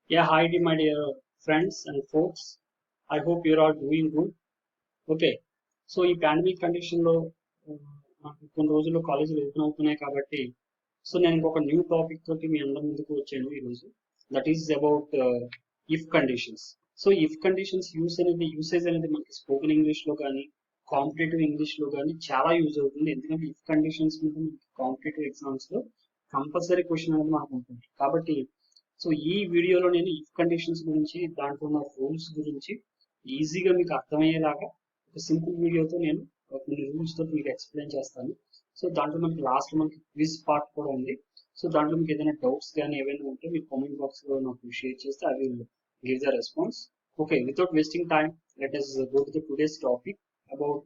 Yeah, hi, my dear friends and folks. I hope you're all doing good. Okay. So ఈ pandemic కండిషన్‌లో నాకు కొన్ని రోజుల్లో కాలేజీలు ఓపెన్ అవుతున్నాయి కాబట్టి, సో నేను ఇంకొక న్యూ టాపిక్ తోటి మీ అందరి ముందుకు వచ్చాను ఈరోజు. That is about if conditions. So if conditions usage అనేది మనకి స్పోకెన్ ఇంగ్లీష్‌లో కానీ, కాంపిటేటివ్ ఇంగ్లీష్‌లో కానీ చాలా యూజ్ అవుతుంది. ఎందుకంటే ఇఫ్ కండిషన్స్ మీద మనకి కాంపిటేటివ్ ఎగ్జామ్స్‌లో కంపల్సరీ క్వెషన్ అనేది మనకు ఉంటుంది. కాబట్టి సో ఈ వీడియోలో నేను ఇఫ్ కండిషన్స్ గురించి, దాంట్లో ఉన్న రూల్స్ గురించి ఈజీగా మీకు అర్థమయ్యేలాగా ఒక సింపుల్ వీడియోతో నేను కొన్ని రూల్స్ తోటి మీకు ఎక్స్ప్లెయిన్ చేస్తాను. సో దాంట్లో మనకి లాస్ట్ మనకి క్విజ్ పార్ట్ కూడా ఉంది. సో దాంట్లో మీకు ఏదైనా డౌట్స్ కానీ ఏవైనా ఉంటే మీరు కామెంట్ బాక్స్ లో నాకు షేర్ చేస్తే I will give the response. Okay, without wasting time let us go to the today's topic about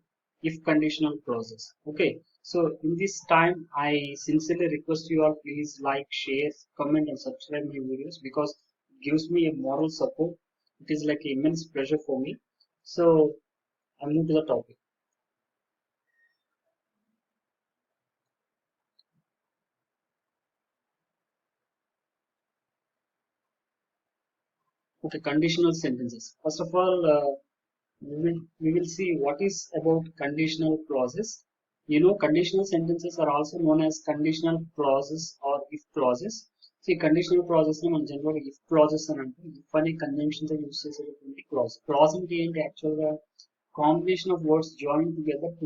if conditional clauses. Okay, so in this time I sincerely request you all, please like, share, comment and subscribe my videos because it gives me a moral support. It is like immense pleasure for me. So I move to the topic. Okay, conditional sentences. First of all, we will see what is about conditional clauses. You know, conditional sentences are also known as conditional clauses or if clauses. See, conditional clauses ni మనం general if clauses అని అంటే if అనే convention తో use చేసేటువంటి clause. Clause అంటే ఏంటి actual గా combination of words joined together to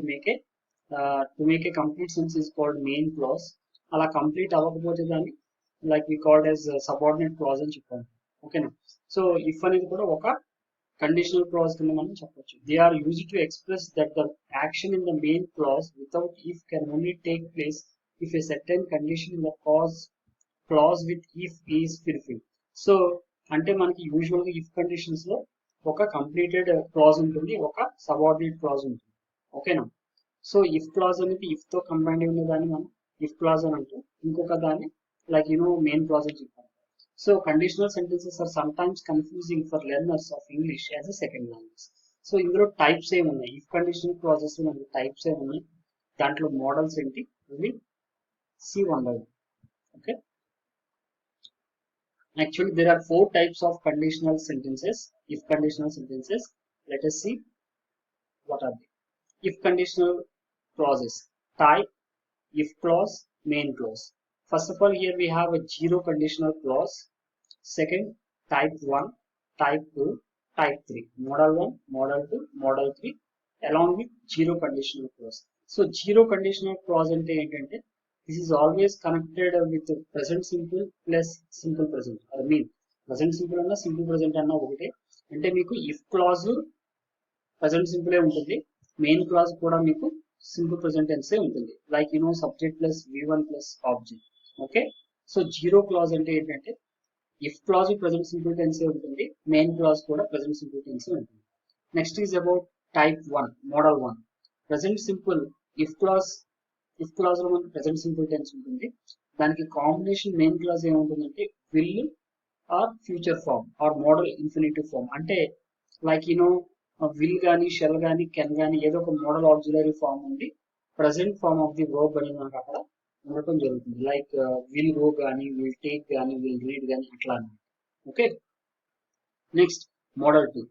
make a complete sentence is called main clause. అలా కంప్లీట్ అవ్వకపోతే దాన్ని like we called as subordinate clause అని చెప్పాను. ఓకేనా? సో ఇఫ్ అనేది కూడా ఒక కండిషనల్ క్లాజ్ కింద మనం చెప్పొచ్చు. They are used to express that the action in the main clause without if can only take place if a certain condition in the clause with if is fulfil. So అంటే మనకి usual గా if conditions లో ఒక completed clause ఉంటుంది, ఒక subordinate clause ఉంటుంది. ఓకేనా? So if clause అనేది ఇఫ్ తో కంబైన్ ఉన్న దాన్ని మనం ఇఫ్ క్లాజ్ అని అంటాం. ఇంకొక దాన్ని లైక్ మెయిన్ క్లాజ్ అని చెప్పాం. So conditional sentences are sometimes confusing for learners of English as a second language. So ఇందులో టైప్స్ ఏమున్నాయి, ఇఫ్ కండిషనల్ క్లాజెస్ లో మనకి టైప్స్ ఏమున్నాయి, దాంట్లో మోడల్స్ ఏంటి, ఇవి see one by one. Okay, actually there are four types of conditional sentences, if conditional sentences. Let us see what are they. If conditional clauses: type, if clause, main clause. First of all, here we have a zero conditional clause. Second, type 1, type 2, type 3. Model 1, model 2, model 3 along with zero conditional clause. So zero conditional clause ante entante, this is always connected with the present simple plus simple present. I mean present simple anna simple present anna okate. అంటే మీకు if clause present simple ఉంటుంది, main clause కూడా మీకు simple present tense ఉంటుంది. Like subject plus V1 plus object. Okay, so zero clause అంటే ఏంటంటే if clause present simple tense ఉంటుంది, main clause కూడా ప్రజెంట్ సింపుల్ టెన్సే ఉంటుంది. Next is about type 1, model 1. Present simple if clause లో మనకి present simple tense ఉంటుంది. దానికి combination main clause ఏముంటుందంటే will or future form or model infinitive form. అంటే like will కానీ షెల్ కానీ కెన్ కానీ ఏదో ఒక మోడల్ ఆక్సిలరీ ఫార్మ్ ఉంది, present form of the verb అనేది మనకు అక్కడ ఉండటం జరుగుతుంది. లైక్ విల్ గో కానీ, విల్ టేక్ కానీ, విల్ రీడ్ కానీ అట్లా అనమాట. Okay, next model 2,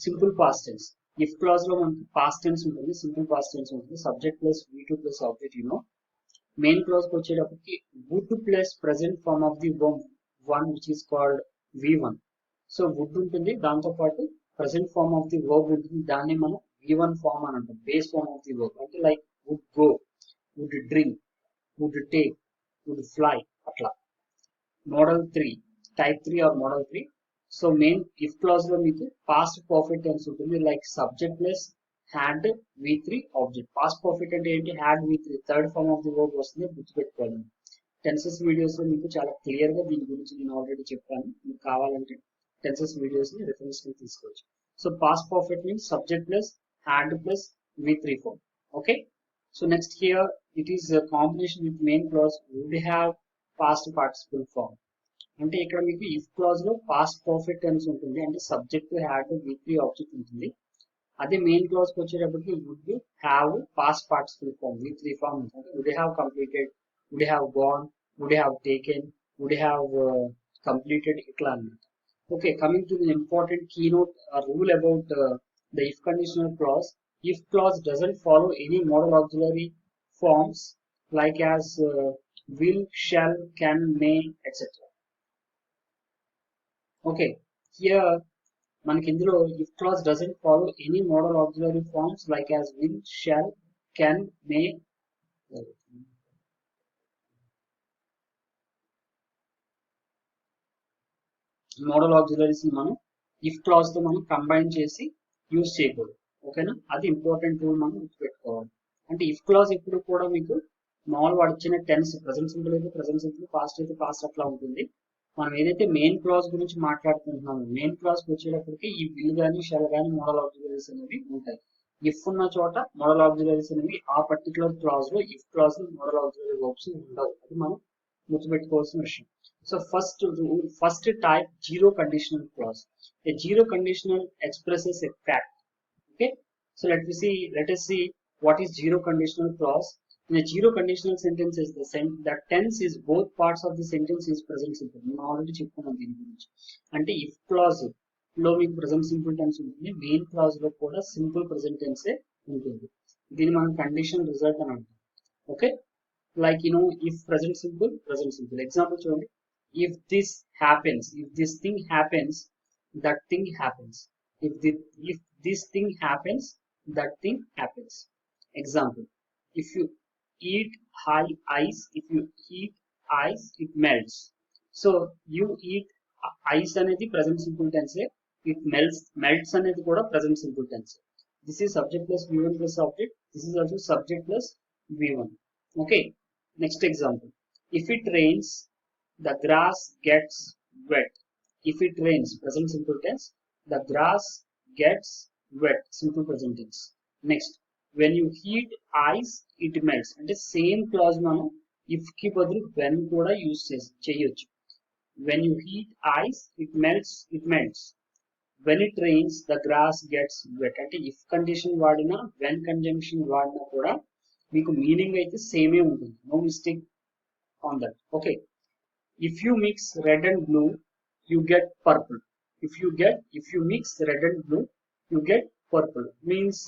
simple past tense. If clause లో మనకి పాస్ట్ టెన్స్ ఉంటుంది, సింపుల్ పాస్ట్ టెన్స్ ఉంటుంది, subject plus V2 plus object. Main clause కి వచ్చేటప్పటికి would plus present form of the verb 1 which is called V1. So would ఉంటుంది, దాంతో పాటు present form of the verb ఉంటుంది, దాన్ని మనం V1 ఫార్మ్ అని అంటాం, base form of the verb. అంటే like would go, would drink, would take, would fly అట్లా. Model 3, type 3 or model 3. So main if clause లో మీకు పాస్ట్ పర్ఫెక్ట్ టెన్స్ ఉంటుంది, like subject plus had V3 object. Past perfect అంటే ఏంటి, had V3 third form of the verb వస్తుంది, గుర్తుపెట్టుకోవాలి. Tenses videos లో మీకు చాలా క్లియర్ గా దీని గురించి నేను ఆల్రెడీ చెప్పాను. మీకు కావాలంటే టెన్సెస్ వీడియోస్ ని రిఫరెన్స్ కి తీసుకోవచ్చు. So past perfect means subject plus had plus V3 form. Okay, so next here it is combination with main clause would have past participle form. అంటే ఇక్కడ మీకు ఇఫ్ క్లాజ్ లో పాస్ట్ పర్ఫెక్ట్ టెన్స్ ఉంటుంది, అంటే subject had V3 object ఉంటుంది. అదే main clause కి వచ్చేటప్పటికి would have past participle form V3 form ఉంటుంది. Would have completed, would have gone, would have taken, would have completed ఇట్లా అన్నమాట. Okay, coming to the important keynote rule about the if conditional clause. If clause doesn't follow any modal auxiliary forms like as will, shall, can, may, etc. Okay, here మనకి ఇందులో if clause doesn't follow any modal auxiliary forms like as will, shall, can, may. Model auxiliaries మనం if clause తో మనం combine చేసి use చేయకూడదు. ఓకేనా, అది important rule మనం గుర్తుపెట్టుకోవాలి. అంటే ఇఫ్ క్లాజ్ ఎప్పుడు కూడా మీకు మామూలు వాడు ఇచ్చిన టెన్స్ ప్రజెంట్ సింపుల్ అయితే ప్రజెంట్ సింపుల్, పాస్ట్ అయితే పాస్ట్ అట్లా ఉంటుంది. మనం ఏదైతే మెయిన్ క్లాజ్ గురించి మాట్లాడుకుంటున్నామో మెయిన్ క్లాజ్ వచ్చేటప్పటికి ఈ విల్ కానీ షెల్ కానీ మోడల్ ఆక్సిలరీస్ అనేవి ఉంటాయి. ఇఫ్ ఉన్న చోట మోడల్ ఆక్సిలరీస్ అనేవి ఆ పర్టికులర్ క్లాజ్ లో ఇఫ్ క్లాజ్ లో మోడల్ ఆక్సిలరీ వర్బ్స్ ఉండవు. అది మనం గుర్తుపెట్టుకోవాల్సిన విషయం. So first type, zero conditional clause. A zero conditional expresses a fact. Okay. So let us see what is zero conditional clause. In a zero conditional sentence is the tense is both parts of the sentence is present simple. మనం already చెప్పుకున్నాం దీని గురించి. అంటే if clause లో మీకు present simple tense ఉంటుంది, main clause లో కూడా సింపుల్ ప్రెసెంట్ టెన్సే ఉంటుంది. దీన్ని మనం కండిషన్ రిజల్ట్ అని అంటాం. Okay, like if present simple example చూడండి. If this happens, if this thing happens, that thing happens. If this thing happens, that thing happens. Example, if you eat high ice, if you eat ice, it melts. So you eat ice అనేది present simple tense, it melts అనేది కూడా present simple tense. This is subject plus v1 plus object, this is also subject plus v1. Okay, next example, if it rains, the grass gets wet. If it rains, present simple tense, the grass gets wet, simple present tense. Next, when you heat ice, it melts. అంటే same clause మనం if కి బదులు when కూడా use చేయొచ్చు. When you heat ice, it melts. When it rains, the grass gets wet. అంటే if condition వాడినా when conjunction వాడినా కూడా మీకు మీనింగ్ అయితే సేమే ఉంటుంది. No mistake on that. Okay, if you mix red and blue, you get purple. If you mix red and blue, you get purple. Means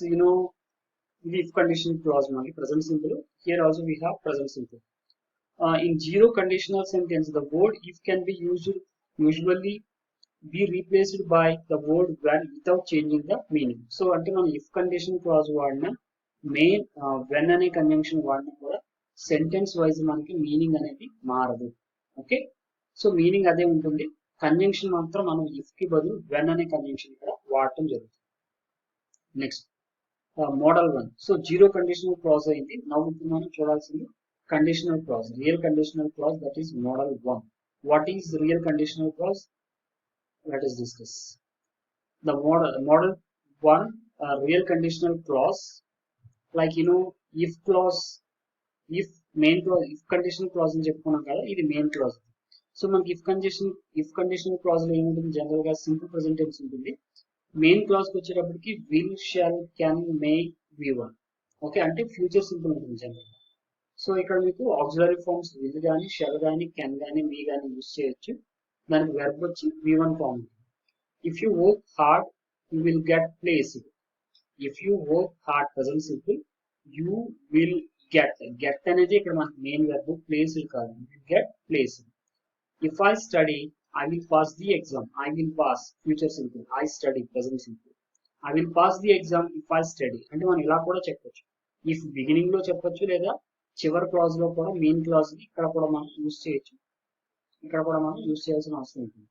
if condition clause only present simple. Here also we have present simple. In zero conditional sentence, the word if can be usually be replaced by the word when without changing the meaning. So అంటే మనం if condition clause వాడినా main when అనే conjunction వాడినా కూడా sentence wise మనకి meaning అనేది మారదు. Okay, so meaning అదే ఉంటుంది, కంజంక్షన్ మాత్రం మనం ఇఫ్ కి బదులు వెన్ అనే కంజంక్షన్ ఇక్కడ వాడటం జరుగుతుంది. Next model 1. So zero conditional clause అయింది. నవ్వు ఇప్పుడు మనం చూడాల్సింది conditional clause, real conditional clause, that is model 1. What is real conditional clause? Let us discuss. The model 1 real conditional clause, like if clause, if main clause, if conditional clause అని చెప్పుకున్నాం కదా, ఇది main clause. So మనకి if conditional clause లో ఏముంటుంది, general గా simple present tense ఉంటుంది. Main clause కి వచ్చేటప్పటికి will, shall, can, may, v1. Okay, అంటే ఫ్యూచర్ సింపుల్ ఉంటుంది జనరల్ గా. సో ఇక్కడ మీకు ఆక్సిలరీ ఫార్మ్స్ విల్ కానీ, షెల్ కానీ, కెన్ కానీ, మీ కానీ యూజ్ చేయొచ్చు. దానికి వెర్బ్ వచ్చి v1 ఫార్మ్ ఉంటుంది. If you work hard, you will get placed. If you work hard present simple, you will get అనేది ఇక్కడ మనకి మెయిన్ వెర్బ్, ప్లేస్డ్ కాదు, get placed. If I study, I will pass the exam. I will pass, future simple. I study, present simple. I will pass the exam if I study. అంటే మనం ఇలా కూడా చెప్పొచ్చు. If beginning లో చెప్పొచ్చు, లేదా చివరి క్లాజ్ లో కూడా మెయిన్ క్లాజ్ ని ఇక్కడ కూడా మనం యూజ్ చేయొచ్చు. ఇక్కడ కూడా మనం యూజ్ చేయాల్సిన అవసరం ఉంటుంది.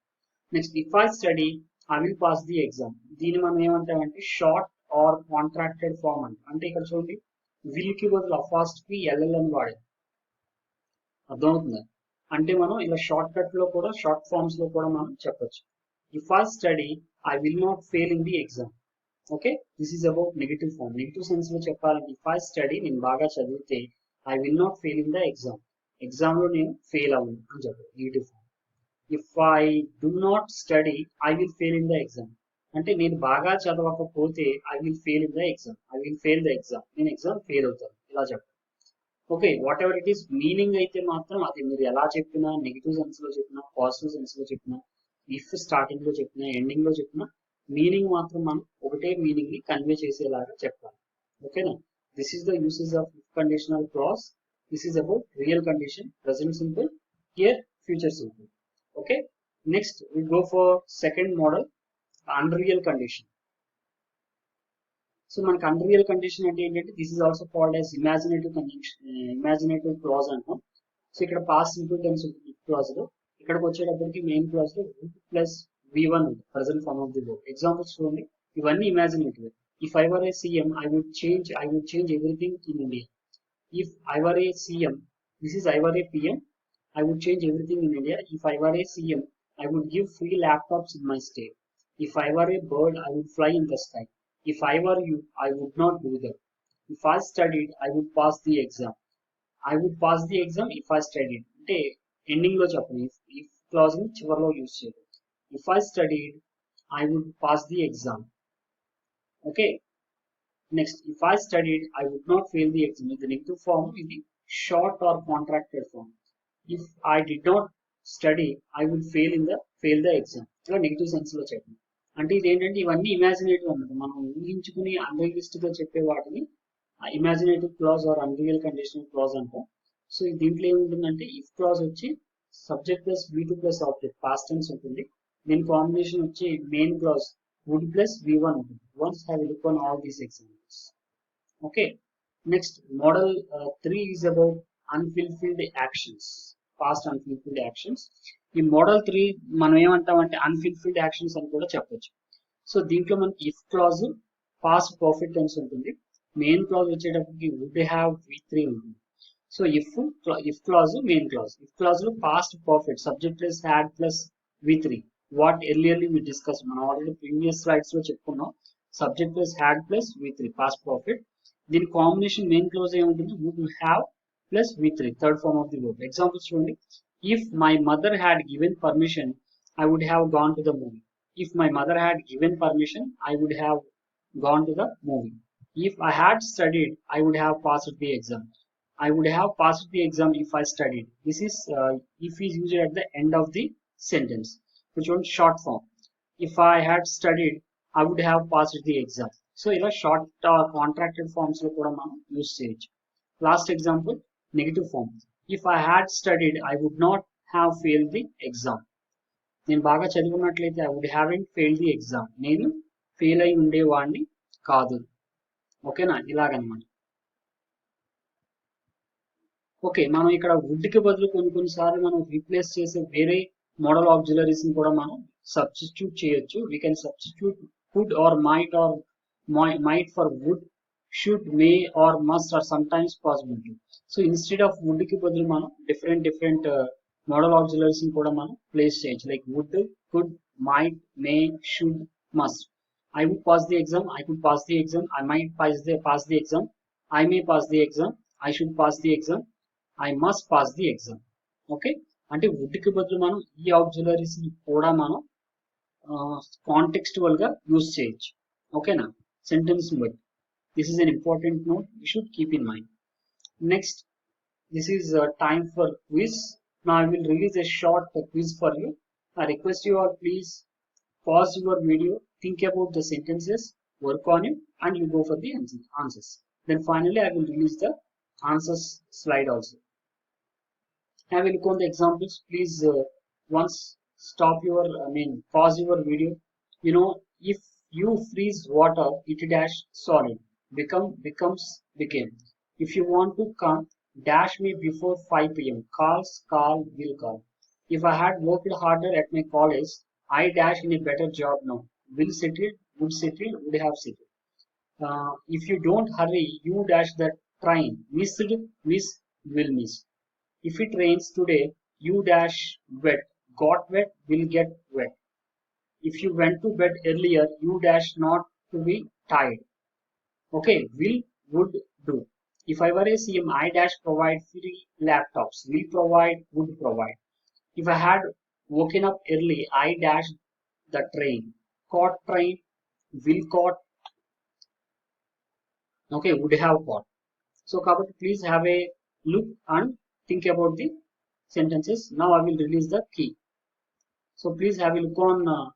Next, if I study, I will pass the exam. దీన్ని మనం ఏమంటామంటే షార్ట్ ఆర్ కాంట్రాక్టెడ్ ఫార్మ్ అంట. అంటే ఇక్కడ చూడండి, విల్ కి బదులు అఫాస్ట్ కి ఎల్ఎల్ అని వాడారు. అర్థమవుతుందా? అంటే మనం ఇలా షార్ట్ కట్ లో కూడా, షార్ట్ ఫార్మ్స్ లో కూడా మనం చెప్పొచ్చు. If I study, I will not fail in the exam. Okay, this is about negative form. Negative sense లో చెప్పాలంటే ఇఫ్ ఐ స్టడీ, నేను బాగా చదివితే, I will not fail in the exam, exam లో నేను ఫెయిల్ అవ్వను అని చెప్పాలి, negative form. If I do not study, I will fail in the exam. అంటే నేను బాగా చదవకపోతే I will fail in the exam, I will fail the exam, నేను ఎగ్జామ్ ఫెయిల్ అవుతాను, ఇలా చెప్పాలి. Okay, what ever it is, meaning అయితే మాత్రం అది మీరు ఎలా చెప్పినా, నెగిటివ్ సెన్స్ లో చెప్పినా, పాజిటివ్ సెన్స్ లో చెప్పినా, ఇఫ్ స్టార్టింగ్ లో చెప్పిన ఎండింగ్ లో చెప్పిన మీనింగ్ మాత్రం మనం ఒకటే మీనింగ్ ని కన్వే చేసేలాగా చెప్పాలి. ఓకేనా? This is the usage of if conditional clause. This is about real condition, present simple, here future simple. Okay, next we go for second model, unreal condition. So మనకి unreal condition అంటే ఏంటంటే this is also called as imaginative condition, imaginative clause అంటాం. So ఇక్కడ past simple tense ఉంటుంది clause లో. ఇక్కడికి వచ్చేటప్పటికి main clause లో ప్లస్ V1 ఉంది, present form of the verb. Examples చూడండి, ఇవన్నీ imaginative. If I were a CM I would change everything in India. If I were a CM, this is I were a PM, I would change everything in India. If I were a CM, I would give free laptops in my state. If I were a bird, I would fly in the sky. If I were you, I would not do that. If I studied, I would pass the exam. I would pass the exam if I studied. అంటే ending లో చెప్పండి, if clause ని చివరిలో use చేయాలి. If I studied, I would pass the exam. Okay. Next, if I studied, I would not fail the exam. ఇది negative form, ఇది short or contracted form. If I did not study, I would fail the exam. ఇలా negative sense లో చెప్పండి. అంటే ఇది ఏంటంటే ఇవన్నీ imaginative అన్నమాట. మనం ఊహించుకుని అన్రియలిస్టిక్ గా చెప్పే వాటిని imaginative clause or unreal conditional clause అంటాం. సో దీంట్లో ఏముంటుందంటే ఇఫ్ క్లాజ్ వచ్చి subject plus V2 plus object past tense ఉంటుంది. దీని కాంబినేషన్ వచ్చి main clause would plus V1 ఉంటుంది. Once have look on all these examples. Okay, next model 3 is about unfulfilled actions, past unfulfilled actions. ఈ model 3 మనం ఏమంటామంటే unfulfilled actions అని కూడా చెప్పొచ్చు. సో దీంట్లో మనకి if clause past perfect tense ఉంటుంది. మెయిన్ క్లాజ్ వచ్చేటప్పటికి వుడ్ హ్యావ్ V3 ఉంటుంది. So if clause main clause. If clause లో past perfect subject plus had plus V3. What earlierly we discuss, మనం ఆల్రెడీ ప్రీవియస్ స్లైడ్స్ లో చెప్పుకున్నాం. Subject plus had plus V3 past perfect. దీని combination main clause ఏముంటుంది, would have plus V3, third form of the verb. Examples చూడండి, if my mother had given permission, I would have gone to the movie. If my mother had given permission, I would have gone to the movie. If I had studied, I would have passed the exam. I would have passed the exam if I studied. This is if is used at the end of the sentence, which one short form. If I had studied, I would have passed the exam. So ఇలా short contracted forms లో కూడా మనం use చేయొచ్చు. Last example negative form. If I had studied, I would not have fail the exam. నేను బాగా చదువుకున్నట్లయితే I would haven't fail the exam, నేను fail అయి ఉండేవాడిని కాదు. ఓకేనా, ఇలాగనమాట. ఓకే, మనం ఇక్కడ వుడ్ కి బదులు కొన్నిసార్లు మనం రీప్లేస్ చేసే వేరే మోడల్ ఆక్సిలరీస్ ని కూడా మనం సబ్స్టిట్యూట్ చేయొచ్చు. We can substitute could or might for would, should, may or must or sometimes possibility. So instead of would ki బదులు మనం different model auxiliaries ని కూడా మనం ప్లేస్ చేయొచ్చు. Like would, could, might, may, should, must. I would pass the exam, I could pass the exam, I might pass the exam, I may pass the exam, I should pass the exam, I must pass the exam. Okay, అంటే would కి బదులు మనం ఈ auxiliaries ని కూడా మనం contextual గా use చేయొచ్చు. ఓకేనా, సెంటెన్స్ బట్టి. This is an important note we should keep in mind. Next, this is time for quiz. Now I will release a short quiz for you. I request you all please pause your video, think about the sentences, work on it, and you go for the answers. Then finally I will release the answers slide also. Have a look on the examples. Please once stop your, pause your video. You know, if you freeze water, it dash solid. Becomes became. If you want to come, dash me before 5 p.m. Call, will call. If I had worked harder at my college, I dash in a better job now. Will settle, would settle, would have settled. If you don't hurry, you dash the train. Missed, miss, will miss. If it rains today, you dash wet. Got wet, will get wet. If you went to bed earlier, you dash not to be tired. Okay, will, would, do. If I were a CM, I dash provide free laptops. Will provide, would provide. If I had woken up early, I dash the train. Caught train, will caught. Okay, would have caught. So, Kabut, please have a look and think about the sentences. Now I will release the key. So please have a look on